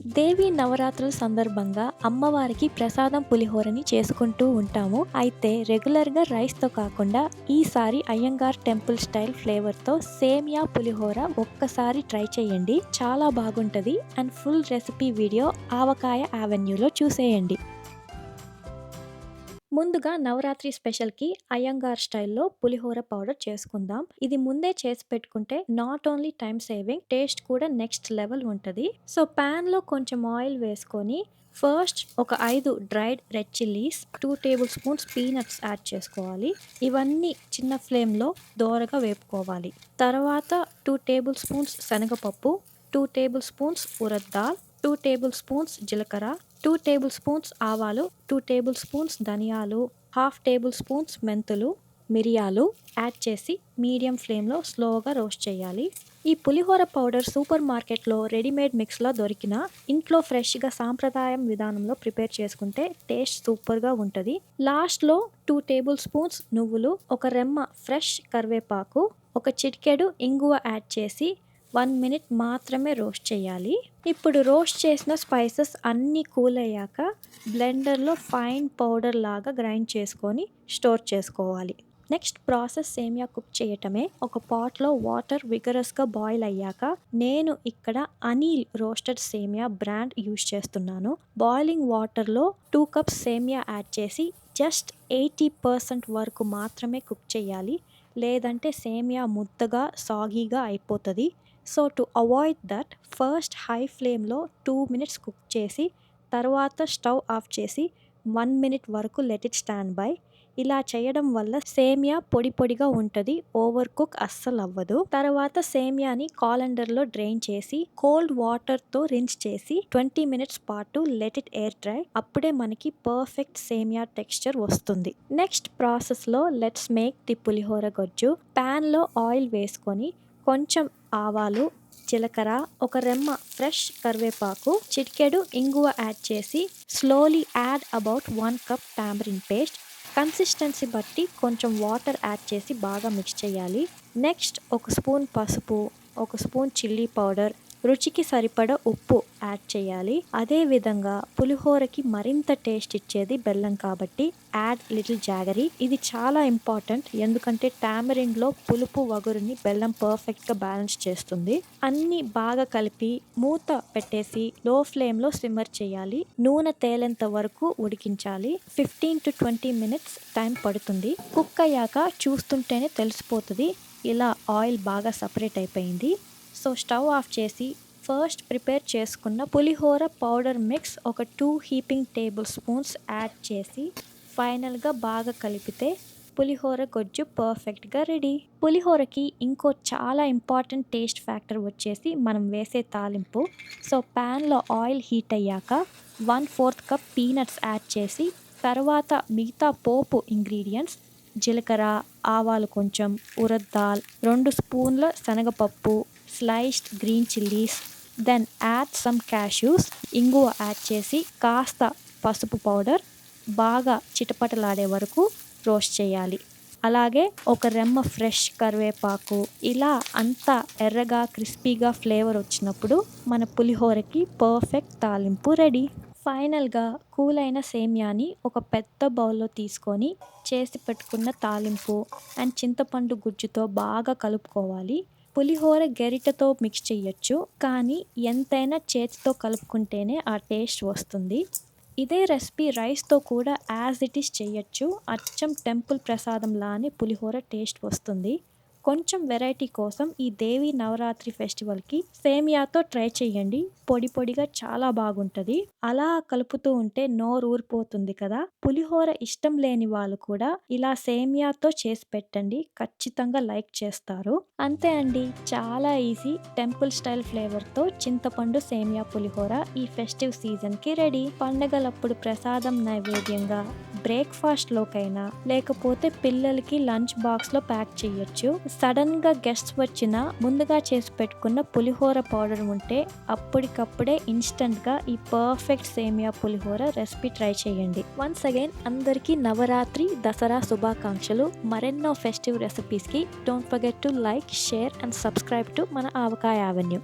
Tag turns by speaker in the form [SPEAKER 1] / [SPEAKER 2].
[SPEAKER 1] దేవి నవరాత్రుల సందర్భంగా అమ్మవారికి ప్రసాదం పులిహోరని చేసుకుంటూ ఉంటాము. అయితే రెగ్యులర్‌గా రైస్‌తో కాకుండా ఈసారి అయ్యంగార్ టెంపుల్ స్టైల్ ఫ్లేవర్‌తో సేమియా పులిహోర ఒక్కసారి ట్రై చేయండి. చాలా బాగుంటది. అండ్ ఫుల్ రెసిపీ వీడియో ఆవకాయ అవెన్యూలో చూసేయండి. ముందుగా నవరాత్రి స్పెషల్‌కి అయ్యంగార్ స్టైల్‌లో పులిహోర పౌడర్ చేసుకుందాం. ఇది ముందే చేసి పెట్టుకుంటే not only time saving, taste కూడా నెక్స్ట్ లెవెల్ ఉంటది. సో పాన్‌లో కొంచెం ఆయిల్ వేసుకొని ఫస్ట్ ఒక 5 dried red chillies, 2 table spoons peanuts add చేసుకోవాలి. ఇవన్నీ చిన్న ఫ్లేమ్‌లో దోరగా వేపుకోవాలి. తర్వాత 2 టేబుల్ స్పూన్స్ శనగపప్పు, 2 table spoons urad dal, 2 table spoons జీలకర్ర, 2 టేబుల్ స్పూన్స్ ఆవాలు, 2 టేబుల్ స్పూన్స్ ధనియాలు, హాఫ్ టేబుల్ స్పూన్స్ మెంతులు, మిరియాలు యాడ్ చేసి మీడియం ఫ్లేమ్‌లో స్లోగా రోస్ట్ చేయాలి. ఈ పులిహోర పౌడర్ సూపర్ మార్కెట్‌లో రెడీమేడ్ మిక్స్‌లో దొరికినా ఇంట్లో ఫ్రెష్‌గా సాంప్రదాయం విధానంలో ప్రిపేర్ చేసుకుంటే టేస్ట్ సూపర్‌గా ఉంటది. లాస్ట్‌లో 2 టేబుల్ స్పూన్స్ నువ్వులు, ఒక రెమ్మ ఫ్రెష్ కరివేపాకు, ఒక చిటికెడు ఇంగువ యాడ్ చేసి 1 మినిట్ మాత్రమే రోస్ట్ చేయాలి. ఇప్పుడు రోస్ట్ చేసిన స్పైసెస్ అన్నీ కూల్ అయ్యాక బ్లెండర్‌లో ఫైన్ పౌడర్ లాగా గ్రైండ్ చేసుకొని స్టోర్ చేసుకోవాలి. నెక్స్ట్ ప్రాసెస్ సేమియా కుక్ చేయటమే. ఒక పాట్‌లో వాటర్ విగరస్‌గా బాయిల్ అయ్యాక నేను ఇక్కడ అనిల్ రోస్టెడ్ సేమియా బ్రాండ్ యూజ్ చేస్తున్నాను. బాయిలింగ్ వాటర్‌లో 2 కప్స్ సేమియా యాడ్ చేసి జస్ట్ 80% వరకు మాత్రమే కుక్ చేయాలి. లేదంటే సేమియా ముద్దగా, సాగీగా అయిపోతది. So to avoid that first high ఫ్లేమ్‌లో 2 మినిట్స్ కుక్ చేసి తర్వాత స్టవ్ ఆఫ్ చేసి 1 మినిట్ వరకు లెట్ ఇట్ స్టాండ్ బై. ఇలా చేయడం వల్ల సేమియా పొడి పొడిగా ఉంటది. ఓవర్ కుక్ అస్సలవ్వదు. తర్వాత సేమియాని కాలెండర్‌లో డ్రైన్ చేసి కోల్డ్ వాటర్‌తో రిన్స్ చేసి 20 మినిట్స్ పాటు లెట్ ఇట్ ఎయిర్ డ్రై. అప్పుడే మనకి పర్ఫెక్ట్ సేమియా టెక్స్చర్ వస్తుంది. నెక్స్ట్ ప్రాసెస్‌లో let's make the pulihora gojju. పాన్‌లో ఆయిల్ వేసుకొని కొంచెం ఆవాలు, జీలకర్ర, ఒక రెమ్మ ఫ్రెష్ కరివేపాకు, చిటికెడు ఇంగువ యాడ్ చేసి slowly add about 1 cup tamarind paste. Consistency బట్టి కొంచెం వాటర్ యాడ్ చేసి బాగా మిక్స్ చేయాలి. నెక్స్ట్ ఒక స్పూన్ పసుపు, ఒక స్పూన్ చిల్లీ పౌడర్, రుచికి సరిపడా ఉప్పు యాడ్ చేయాలి. అదేవిధంగా పులిహోరకి మరింత టేస్ట్ ఇచ్చేది బెల్లం కాబట్టి యాడ్ లిటిల్ జాగరీ. ఇది చాలా ఇంపార్టెంట్, ఎందుకంటే టామరిన్లో పులుపు వగురుని బెల్లం పర్ఫెక్ట్గా బ్యాలెన్స్ చేస్తుంది. అన్నీ బాగా కలిపి మూత పెట్టేసి లో ఫ్లేమ్లో సిమ్మర్ చేయాలి. నూనె తేలేంత వరకు ఉడికించాలి. 15 to 20 మినిట్స్ టైం పడుతుంది. కుక్ అయ్యాక చూస్తుంటేనే తెలిసిపోతుంది ఇలా ఆయిల్ బాగా సపరేట్ అయిపోయింది. సో స్టవ్ ఆఫ్ చేసి ఫస్ట్ ప్రిపేర్ చేసుకున్న పులిహోర పౌడర్ మిక్స్ ఒక 2 హీపింగ్ టేబుల్ స్పూన్స్ యాడ్ చేసి ఫైనల్గా బాగా కలిపితే పులిహోర గొజ్జు పర్ఫెక్ట్గా రెడీ. పులిహోరకి ఇంకో చాలా ఇంపార్టెంట్ టేస్ట్ ఫ్యాక్టర్ వచ్చేసి మనం వేసే తాలింపు. సో ప్యాన్లో ఆయిల్ హీట్ అయ్యాక 1/4 కప్ పీనట్స్ యాడ్ చేసి తర్వాత మిగతా పోపు ఇంగ్రీడియంట్స్ జీలకర్ర, ఆవాలు కొంచెం, ఉరద్ దాల్, 2 స్పూన్ల శనగపప్పు, sliced green chillies, then add some cashews, ఇంగువ యాడ్ చేసి కాస్త పసుపు పౌడర్ బాగా చిటపటలాడే వరకు రోస్ట్ చేయాలి. అలాగే ఒక రెమ్మ ఫ్రెష్ కరివేపాకు. ఇలా అంతా ఎర్రగా క్రిస్పీగా ఫ్లేవర్ వచ్చినప్పుడు మన పులిహోరకి పర్ఫెక్ట్ తాలింపు రెడీ. ఫైనల్గా కూల్ అయిన సేమియాని ఒక పెద్ద బౌల్లో తీసుకొని చేసి పెట్టుకున్న తాలింపు అండ్ చింతపండు గుజ్జుతో బాగా కలుపుకోవాలి. పులిహోర గరిటెతో మిక్స్ చేయొచ్చు, కానీ ఎంతైనా చేతితో కలుపుకుంటేనే ఆ టేస్ట్ వస్తుంది. ఇదే రెసిపీ రైస్తో కూడా యాజ్ ఇట్ ఈస్ చేయొచ్చు. అచ్చం టెంపుల్ ప్రసాదం లానే పులిహోర టేస్ట్ వస్తుంది. కొంచెం వెరైటీ కోసం ఈ దేవి నవరాత్రి ఫెస్టివల్కి సేమియాతో ట్రై చేయండి. పొడి పొడిగా చాలా బాగుంటుంది. అలా కలుపుతూ ఉంటే నోరు ఊరిపోతుంది కదా. పులిహోర ఇష్టం లేని వాళ్ళు కూడా ఇలా సేమియాతో చేసి పెట్టండి, ఖచ్చితంగా లైక్ చేస్తారు. అంతే అండి, చాలా ఈజీ. టెంపుల్ స్టైల్ ఫ్లేవర్తో చింతపండు సేమియా పులిహోర ఈ ఫెస్టివ్ సీజన్కి రెడీ. పండగలప్పుడు ప్రసాదం నైవేద్యంగా, బ్రేక్ఫాస్ట్లోకైనా లేకపోతే పిల్లలకి లంచ్ బాక్స్లో ప్యాక్ చేయొచ్చు. సడన్గా గెస్ట్స్ వచ్చినా ముందుగా చేసి పెట్టుకున్న పులిహోర పౌడర్ ఉంటే అప్పటికప్పుడే ఇన్స్టెంట్గా ఈ perfect semiya pulihora recipe try చేయండి. వన్స్ అగైన్ అందరికీ నవరాత్రి, దసరా శుభాకాంక్షలు. మరెన్నో ఫెస్టివ్ రెసిపీస్కి don't forget to like, share and subscribe to మన ఆవకాయ అవెన్యూ.